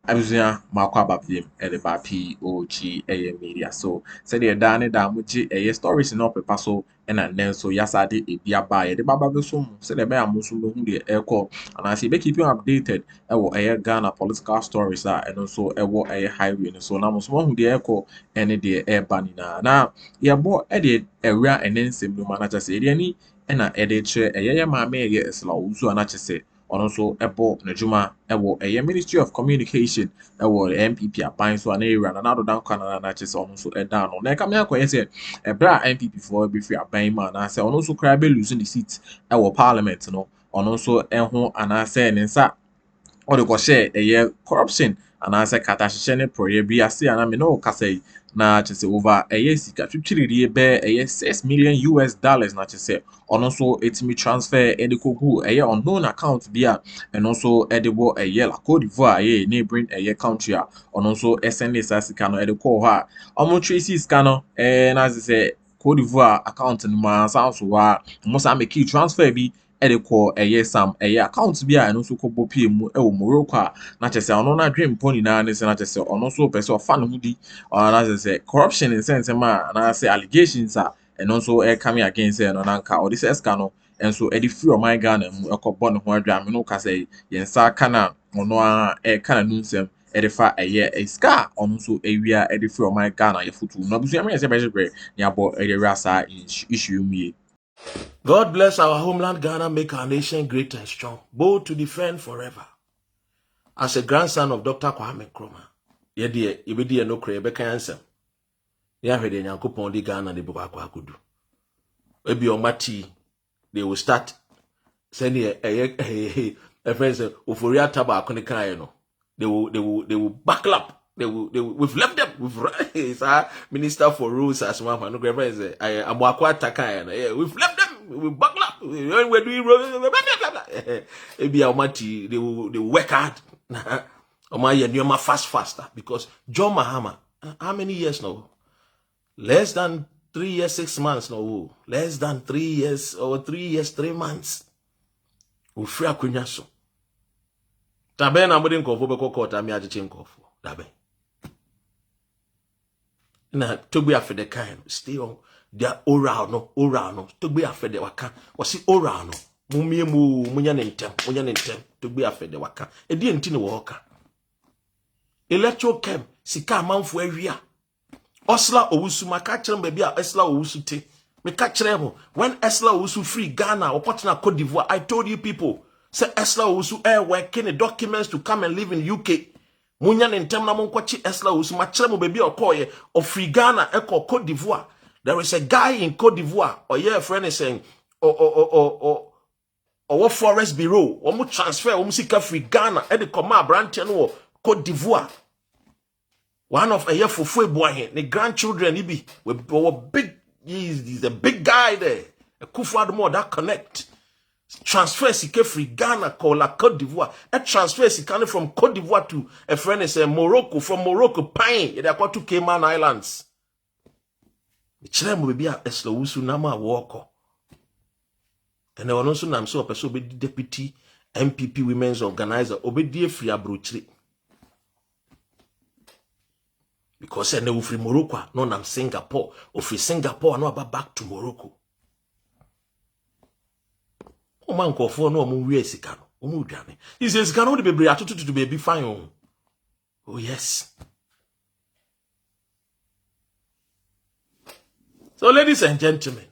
Abidjan makwa babiem ba POG Media. So said the dane da muji stories no paper so na nen so yasa de edia ba ye de baba be so said the be amuso be hu de eko and I say be keep you updated wo Ghana political stories and also wo highway so na muso hu de eko ene de ba ni na ye bo de ewia enensem no manager say de ni na de che ye maame ye esla uzu anache say ono so ebo n'adwuma ewo Ministry of Communication ewo MPP aban so na area na do dan kwana na che se ono so eda no na ka me akoye se ebra MPP for be free aban ma na se ono so kra be lose the seat ewo parliament no ono so eho ana se ne nsa o de ko share corruption ana se kata hye ne proye bi ase ana me no ka say na chese over sika twitwiri be 6 million US dollars na chese ono so etimi transfer edikogu unknown account bia and also edibo la Cote d'Ivoire neighboring country a ono so send sika no ediko ho a omo tracy sika no na say Cote d'Ivoire account no ma sound so wa mo sa make transfer bi ediko sam account bia and also ko bopie mu Morocco a na chese ono na dream poni na ne se na chese ono so person of fan mu di or say corruption in sense ma na say allegations are and also coming against no nanka or this escano and so edi free of my Ghana mu ekobọ ne ho adwa me no ka say yensa kana ono a kana nunsem edifa ska ono so ewia edi free of my Ghana ye futu no busu am yese beje ne abo edi rasa issue mu. God bless our homeland Ghana, make our nation great and strong, bold to defend forever. As a grandson of Dr. Kwame Nkrumah, yedi ibedi no kre be kan ansem. Ya hwede Nyankopon di Ghana de boko akudu. Ebi omati they will start send a friends oforia taba akone kan no. They will buckle up. We've left them. We've Minister for Rules as one no friends amwakwa takan. We've left them. We buckle up. We're doing ebi omati they will work hard. Omaya nyoma faster because John Mahama how many years now? Less than 3 years, 6 months no. Less than 3 years or 3 years, 3 months. Ufria kunyaso. Tabe na mbodi nkofo be kokota mi ajeche nkofo. Tabe. Na togbe afede kan stay on their oral no. Togbe afede waka. Wasi oral no. Mumie mu munya ne ntem. Togbe afede waka. Edi enti ne wo ka. Electro chem sika amanfo awia. Osla Owusu makachere baby a Esla Owusu te. Me kachere mo when Esla Owusu free Ghana or partner Cote d'Ivoire, I told you people say Esla Owusu working documents to come and live in UK. Munya ntem na mo kwachi Esla Owusu machere mo baby okoye of free Ghana Cote d'Ivoire. There is a guy in Cote d'Ivoire or a friend is saying or what forest bureau or mo transfer or sika free Ghana e de koma branch no Cote d'Ivoire. One of a year for free boy, the grandchildren, he be big. He's a big guy there. Akuffo that connect. Transfer sike free Ghana called la Cote d'Ivoire. A transfer sike from Cote d'Ivoire to a friend is Morocco. From Morocco, Pine. They are called to Cayman Islands. The children will be a Esla Owusu nama walker. And there was also nam so a person be deputy MPP women's organizer. Obedi free abrochri. Because I know free Morocco, no I'm Singapore. Or free Singapore, no about back to Morocco. O man call for no mu we sikano. O mu dwane. He says can only be atutu to baby fine. Oh yes. So ladies and gentlemen,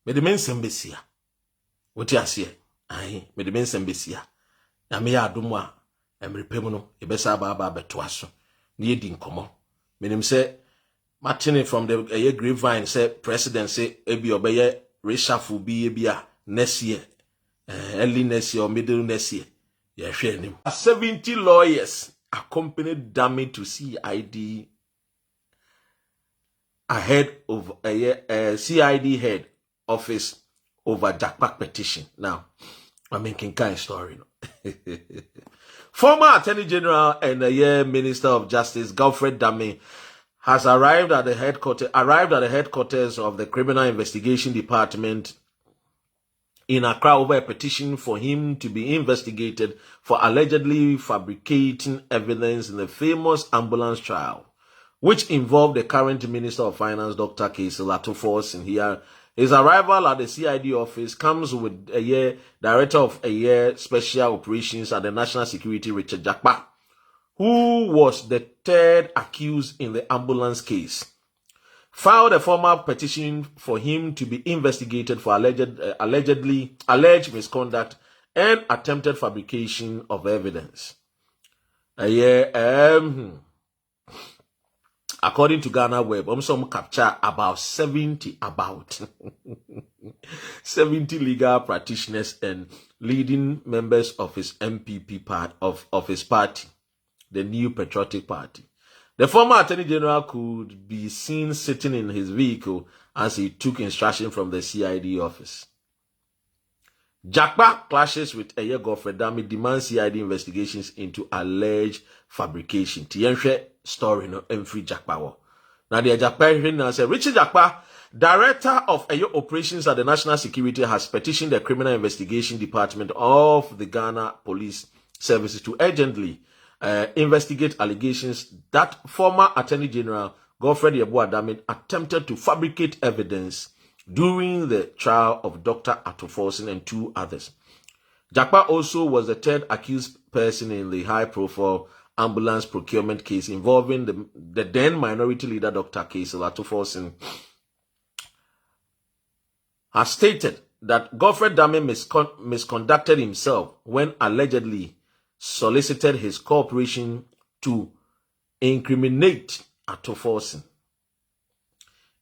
me the men sembesia. What you say? Aye, me the men sembesia. Na me ya adumwa emrepem no ebesa ba beto aso. Na yedi nkomo. Meaning say Martin from the grapevine say president say ebi obeye reshuffle bi ebia next year early next year or middle next year. Yeah, share him. 70 lawyers accompanied Dami to CID ahead of a CID head office over Jackpack petition. Now, I'm making kind of story. Former Attorney General and Minister of Justice Godfred Dami has arrived at the headquarters of the Criminal Investigation Department in Accra over a petition for him to be investigated for allegedly fabricating evidence in the famous ambulance trial, which involved the current Minister of Finance, Dr. Addo. Here, his arrival at the CID office comes with Director of Special Operations at the National Security, Richard Jakpa, who was the third accused in the ambulance case, filed a formal petition for him to be investigated for alleged misconduct and attempted fabrication of evidence. According to Ghana Web, some capture about 70 legal practitioners and leading members of his MPP part of his party, the New Patriotic Party. The former Attorney General could be seen sitting in his vehicle as he took instruction from the CID office. Jakpa clashes with Godfrey Dame, demands CID investigations into alleged fabrication. Tienhwe story no free Jakpa. Now the Jakpa now said Richard Jakpa, Director of Operations at the National Security, has petitioned the Criminal Investigation Department of the Ghana Police Services to urgently investigate allegations that former Attorney General Godfrey Dame attempted to fabricate evidence during the trial of Dr. Akuffo and 2 others. Jakpa also was the third accused person in the high-profile ambulance procurement case involving the then minority leader Dr. Akuffo, has stated that Godfrey Dame misconducted himself when allegedly solicited his cooperation to incriminate Akuffo.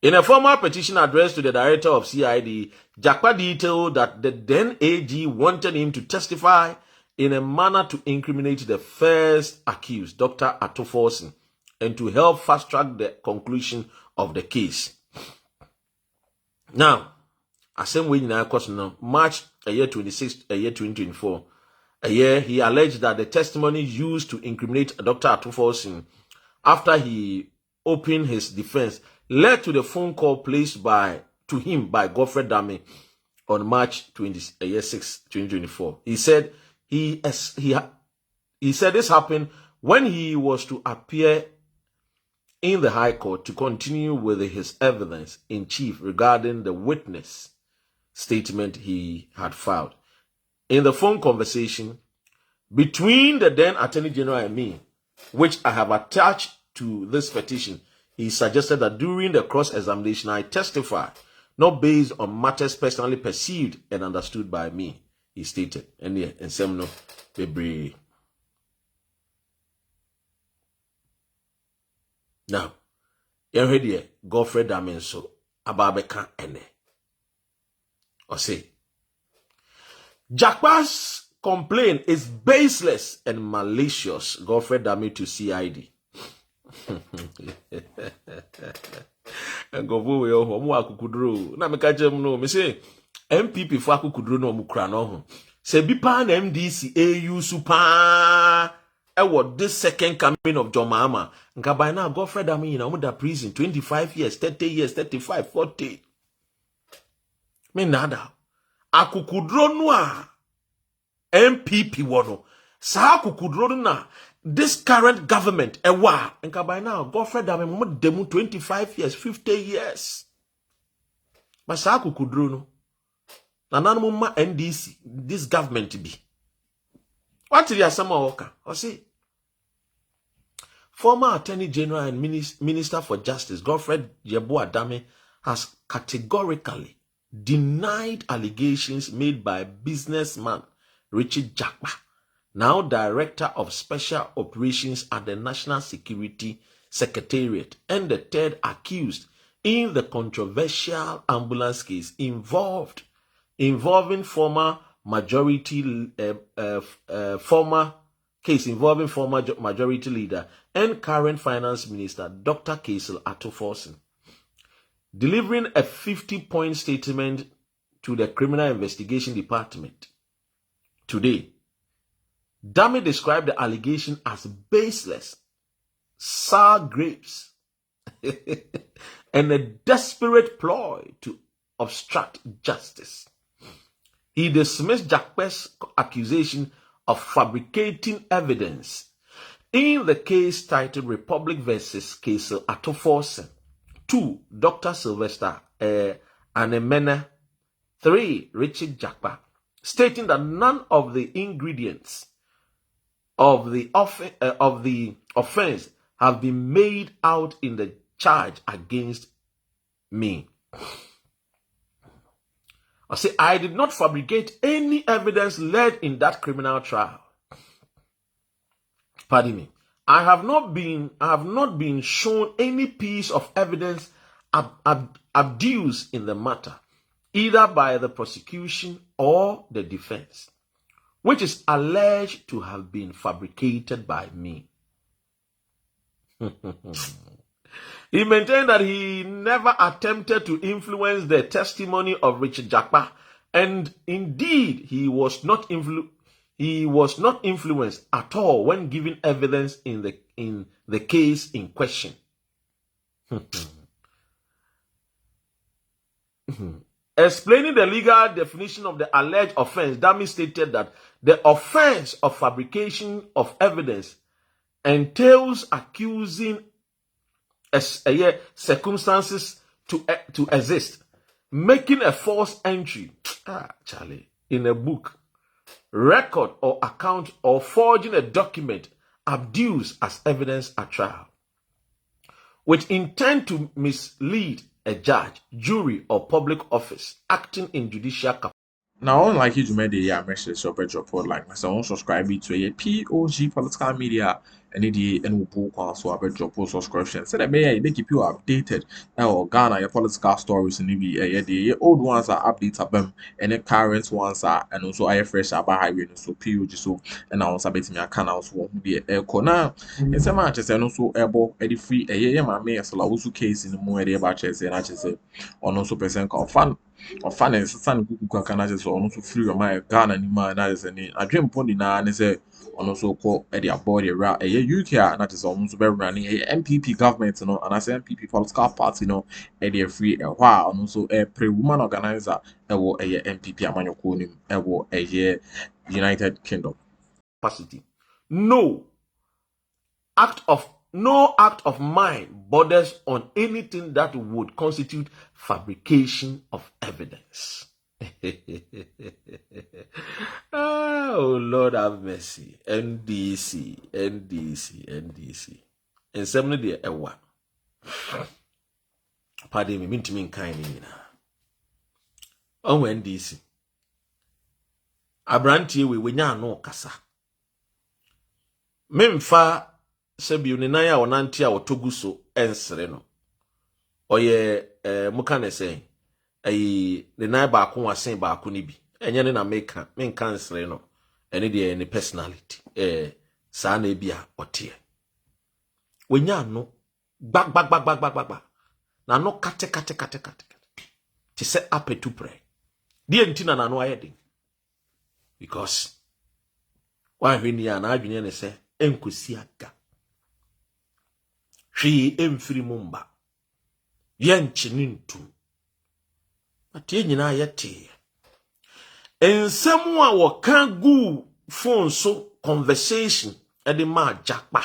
In a formal petition addressed to the director of CID, Jakpa detailed that the then AG wanted him to testify in a manner to incriminate the first accused, Dr. Akuffo, and to help fast-track the conclusion of the case. Now, as same way in March 26, 2024, he alleged that the testimony used to incriminate Dr. Akuffo after he opened his defense led to the phone call placed to him by Godfrey Dame on March 6, 2024. He said he said this happened when he was to appear in the High Court to continue with his evidence in chief regarding the witness statement he had filed. In the phone conversation between the then Attorney General and me, which I have attached to this petition, he suggested that during the cross-examination, I testify, not based on matters personally perceived and understood by me, he stated. And yeah, and Semno Bebre. Now, you heard here, Godfrey Dame so Ababeka ene. Or say, Jakpa's complaint is baseless and malicious, Godfrey Dame to CID. Ngovo yo omo akukudro na meka jem no me say MPP fo akukudro no mu kra no ho se bi pa na MDC AU super ewo this second coming of John Mahama nka by now Godfrey Dame na omo da prison 25 years 30 years 35 40 me nada akukudro no a MPP wono sa akukudro na this current government, and by now, Godfrey Dame mo demu 25 years, 50 years. Masaku kudruno. Nanano ma NDC, this government be. What did you say, Oka? Or say, former Attorney General and Minister for Justice, Godfrey Dame, has categorically denied allegations made by businessman Richard Jakpa, now Director of Special Operations at the National Security Secretariat, and the third accused in the controversial ambulance case involving former majority leader and current finance minister Dr. Addo. Delivering a 50-point statement to the Criminal Investigation Department today, Dame described the allegation as baseless, sour grapes, and a desperate ploy to obstruct justice. He dismissed Jakpe's accusation of fabricating evidence in the case titled Republic versus Case Atto 2, Dr. Sylvester Anemena, 3, Richard Jakpa, stating that none of the ingredients of the offense have been made out in the charge against me. I say, I did not fabricate any evidence led in that criminal trial. Pardon me. I have not been shown any piece of evidence adduced in the matter, either by the prosecution or the defense, which is alleged to have been fabricated by me. He maintained that he never attempted to influence the testimony of Richard Jakpa, and indeed he was not influenced at all when giving evidence in the case in question. Explaining the legal definition of the alleged offense, Dami stated that the offense of fabrication of evidence entails accusing circumstances to exist, making a false entry in a book, record or account, or forging a document adduced as evidence at trial, with intent to mislead a judge, jury, or public office acting in judicial capacity. Now, unlike you, media, message your report like so subscribe to a POG Political Media and book also about your post subscription. So that may keep you updated. Or Ghana, your political stories in the old ones are updated them, and the current ones are, and also I fresh about highway so POG so and I was about me can also be a corner. And some matches and also able at the free my mayor so also case in the more about chess and I just say on also percent fun. Of finance, son, who can also free your mind, Ghana, and man, that is any. I dream pony now, and say, on also call at their body around a UK, and that is almost very running a MPP government, you know, and I say MPP political party, you know, at their free a while, and also a pre woman organizer, a war a MPP, Amanyo Konim, a war a year United Kingdom. Capacity. No act of mine borders on anything that would constitute fabrication of evidence. Oh, Lord have mercy. NDC. And seven day a one. Pardon me, mint me kind in. Oh, NDC. Abranti we no kasa. Memfa sebi ne nan ya wonante a wotogu so ensere no oye muka ne sen ne nan ba ko wasen ba ko ni bi enye ne na menka ensere no ene de ne personality sa na bia ote wonya no gbag na no kate ti se apetu pray die ntina na no ayede because wa hwini ya na adwene ne se enkosi aga hwi emfiri mumba yenchini ntu atie nyina yete ensemu a woka gu phone so conversation ede ma Jakpa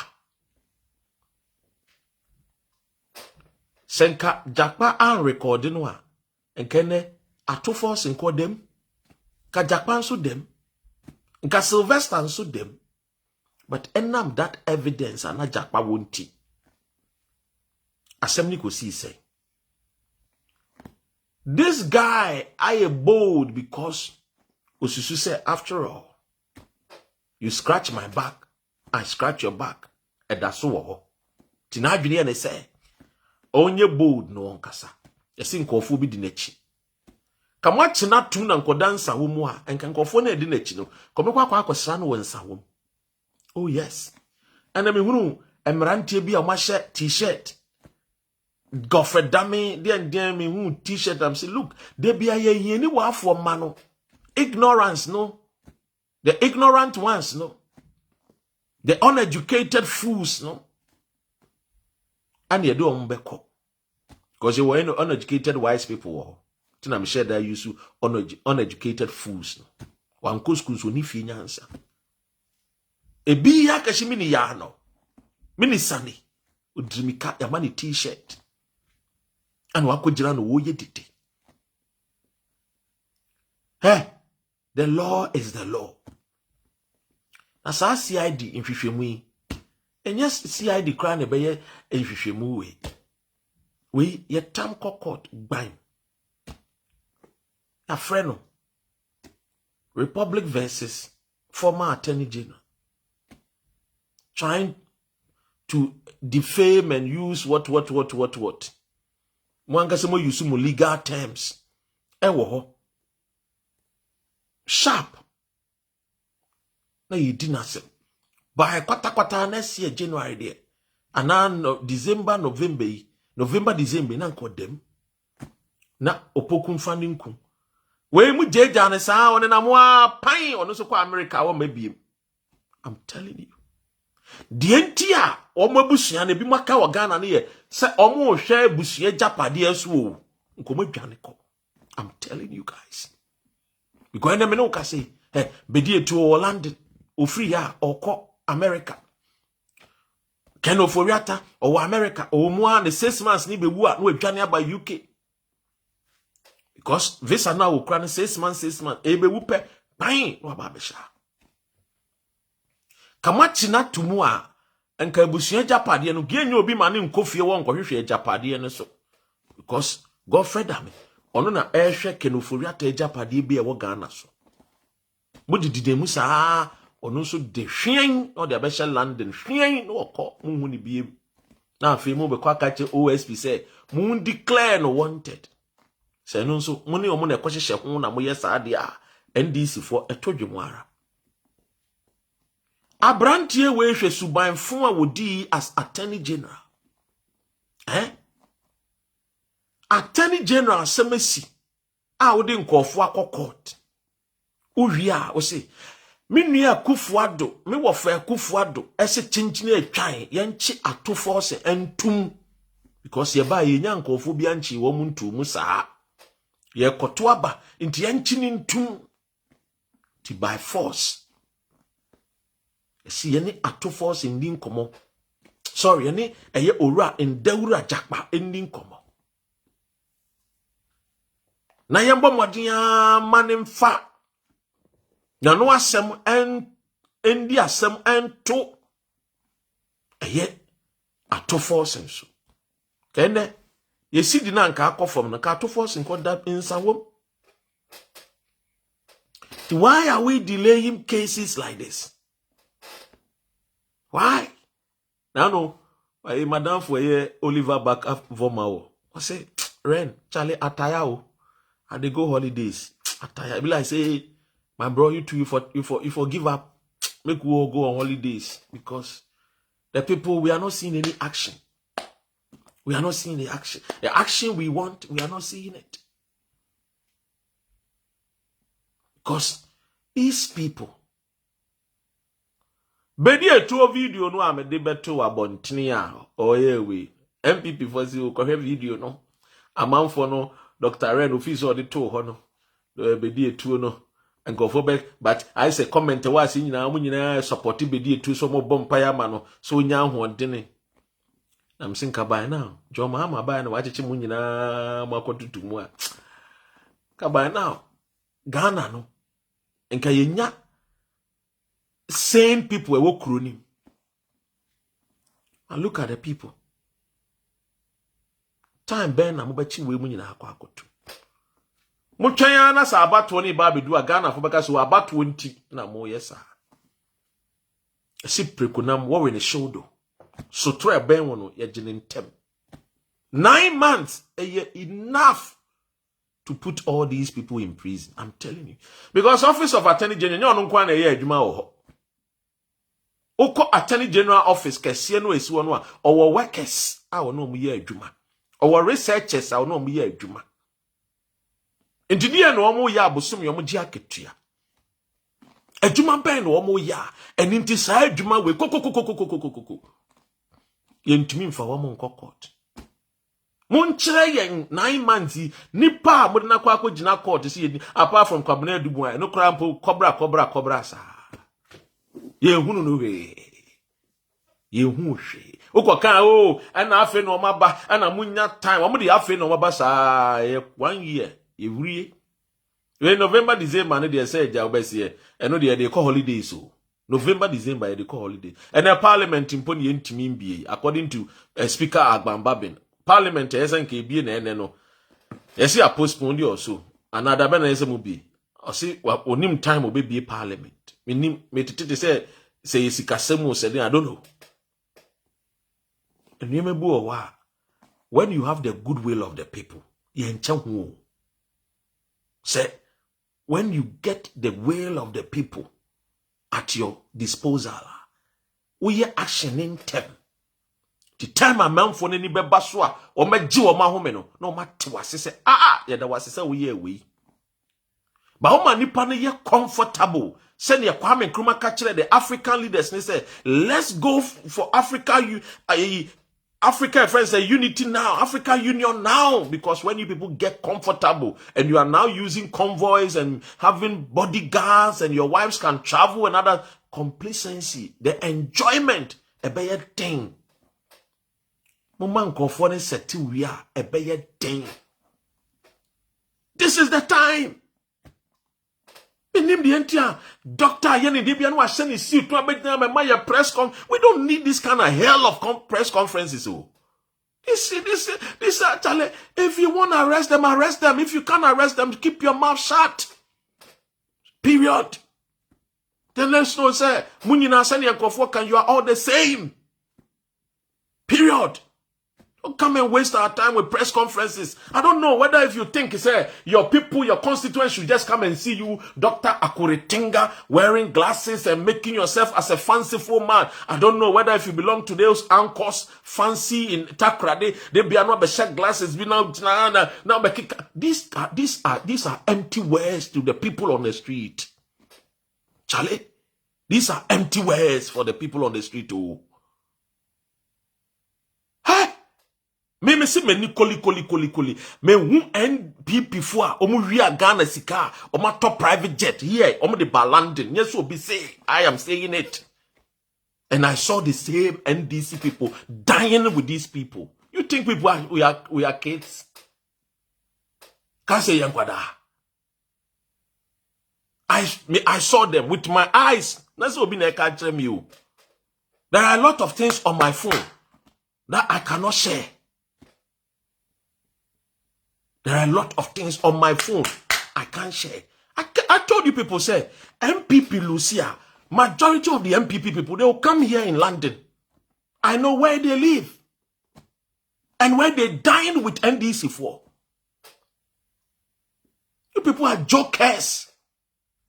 senka Jakpa an recording no a enkene Atto force nko dem ka Jakpa nso dem nka Sylvester nso dem but enam that evidence ana Jakpa wonti assembly ko see say this guy I bold because Osusu said after all you scratch my back I scratch your back and that's all tina adwene ne say onye bold no onkasa yesi nkofo bi di nachi kamwa china tu na nkodansa wo mu a enka nkofo na edi nachi no komekwa akosra no wonsa wo. Oh yes. And I mean emrantie bi a mahye t-shirt Godfred Dami den me hu t-shirt am say look they be aye ni wa for mano ignorance no the ignorant ones no the uneducated fools no and you do ombeko because you were uneducated wise people tina me share that use uneducated fools no wan ko schools oni fi nyansa ebi ya kashi mini ya no mini sani odrimika ya mani t-shirt and wako jira no wo ye didi the law is the law. As our CID in Fishemu, and yes, CID crown a bayer in Fishemu. We yet tam court bang. A friend, Republic versus former Attorney General, trying to defame and use what. Mwangasemo use mo legal terms. Ewo sharp. Na you didn't say. By kwata next year January there. And now December, December na nko dem. Na opokum funding kum. We mu jeja ne sa one na mo pan ono so kwa America wo mabiem. I'm telling you. Die ntia o mabusua na bi maka wa Ghana ne ye se omo hwe busua japade aso o. Nko madwane ko. I'm telling you guys. Because na me no ka say, bedi etu London o free ya oko America. Ken oforiata o America o mu an 6 months ni bewu a no adwane aba UK. Because visa now will cry 6 months, ebe wupe, pain, no babesha. Kamachina tumua, and kabusia japadi, and gain your be manning coffee one coffee japadi and so. Because God fed me. Onona airshare kenufuriate japadi be a wagana so. What did the musa or no so de shine or the abesha London shine no call moon be now fimo be quakache OSP say moon declare no wanted. Say no so money or money kwashe ho na moye saade a NDC for etodwemara abrantie we hwe suban fon a wodi as Attorney General Attorney General semesi a wodi nkofo akokot uwi a wo se me nua Akuffo Addo me wo fa Akuffo Addo ese chinchine atwan yenchi atofo se entum because ye ba ye nya nkofo bi anchi wo muntu mu saa ye koto aba nti yanchini ntum ti by force si ye ni ato force ndi nkomo sorry ye ni eye owura ndawura jakpa ndi nkomo na yembo modin manimfa na no asem ndi asem ento eye ato force nso kene ye CID na nka akofom na ka to force nko da insawom. Why are we delaying cases like this? Why? Now no, madam for ye Oliver back up Vomao. I say, Ren, Charlie ataya I they go holidays. Ataya. Be like say, my bro, you too, you for give up. Make we all go on holidays because the people we are not seeing any action. We are not seeing the action. The action we want, we are not seeing it. Because these people. Bedi etu video no amede beto abontini a oyewe. MPP for si o kohwe video no. Amanfo no Dr. Ren office o de to ho no. Bedi etu no. Nkofo be but I say comment wa si nyina mu nyina support bedi etu so mo bompa ya ma no so nya hoodene. I'm saying kabay now. John Mahama by na wachichi mu nyina makotutu mu a. Kabay now. Ghana no. Enka yenya same people we wo kroni. And look at the people. Time ben na mobachi we mu nyina akotu. Mo twan na sa abato ni ba bedu a Ghana fo beka so abato nti na mo yesa. Esi prekunam wo we ne shoulder. So try ben wono ye jinentem 9 months enough to put all these people in prison. I'm telling you, because office of Attorney General no nkwa na ye adwuma wo ho oko Attorney General office kese no esi wono a owo workers a wono mu ye adwuma owo researchers a wono mu ye adwuma engineer no omo ye abosom yo mo gi aketua adwuma ben no omo ya eninti sa adwuma we kokokokokokokoko yentumi mfa wo mo nkokot Monchire yen 9 months nipa mo na kwa gina court see apart from Kwabena Dubu no krampo cobra sa. Ye hunu no we. Ye hu hwe. Ukoka o ana afe no maba ana munya time. Omo de afe no maba sa 1 year. Every when November December no dey say ja obese e no dey call holidays so. November December they call holiday. And the parliament impon ye ntimi mbie according to Speaker Agbambabin. Parliament esen ke bie na ene no. Yesi a postpone or so. Another ben ese mu bi. O si onim time obebie parliament. Menim metete say yesi kasemu say I don't know. And you remember wa when you have the goodwill of the people, ye enche hu. Say when you get the will of the people at your disposal, we are action in them. The time a man for any bebaswa or me ji o ma home no matter what say yeah that was say we we. But how many nipa ye comfortable send your Kwame Nkrumah catch the African leaders and say let's go for Africa Africa friends say unity now, Africa Union now, because when you people get comfortable and you are now using convoys and having bodyguards and your wives can travel and other complacency, the enjoyment, a better thing. Moment conforming set we are a better thing. This is the time. Name the entire Dr. Yeni Debian was sending suit to a press con. We don't need this kind of hell of press conferences. Oh. This actually, if you want to arrest them, arrest them. If you can't arrest them, keep your mouth shut. Period. Then let's not say, Munina Sani and Kofokan, you are all the same. Period. Don't come and waste our time with press conferences. I don't know whether if you think your people, your constituents should just come and see you, Dr. Akuritinga, wearing glasses and making yourself as a fanciful man. I don't know whether if you belong to those anchors, fancy in Takra, they be not be glasses, be now these are empty words to the people on the street. Charlie, these are empty words for the people on the street too. Hey! Me si me ni koli. Me hu NPP fo a omo wi Ghana sika, omo top private jet here, omo de London. Yes, obi say, I am saying it. And I saw the same NDC people dying with these people. You think people we are kids? Can't say yankwada. I saw them with my eyes. That's obi na catch me. There are a lot of things on my phone that I cannot share. There are a lot of things on my phone I can't share. I told you people say, MPP Lucia, majority of the MPP people, they will come here in London. I know where they live. And where they dine with NDC for. You people are jokers.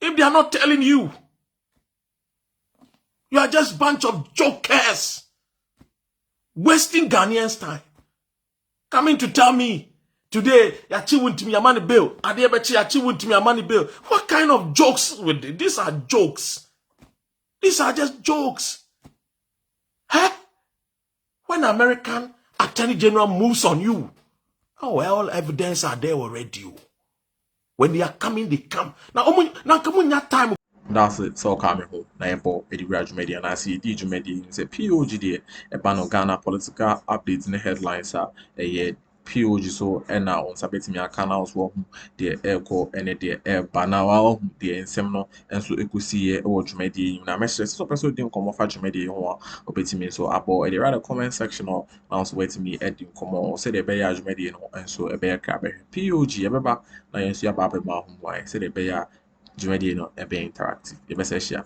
If they are not telling you, you are just a bunch of jokers. Wasting Ghanaians' time. Coming to tell me, today, Yachi won't me a money bill. Adebechi Yachi won't me a money bill. What kind of jokes with it? These are jokes. These are just jokes. Huh? When American Attorney General moves on you, oh well, evidence are there already. When they are coming, they come. Now come on that time. That's it. So coming home. Na empo POG Media na CID Media say POG de e bano Ghana political updates in the headlines are POG so na on sabetimi aka na so de eko ene de banawa de ensem no enso ekusi ye wo dwumadi na message so person din komo fa dwumadi ho obetimi so abo e rather comment section no na so wetimi edin komo say de be ya dwumadi no enso e be ya krabe POG e beba na yenso ya ba be ma ho why say de be ya dwumadi no e be interactive e be se share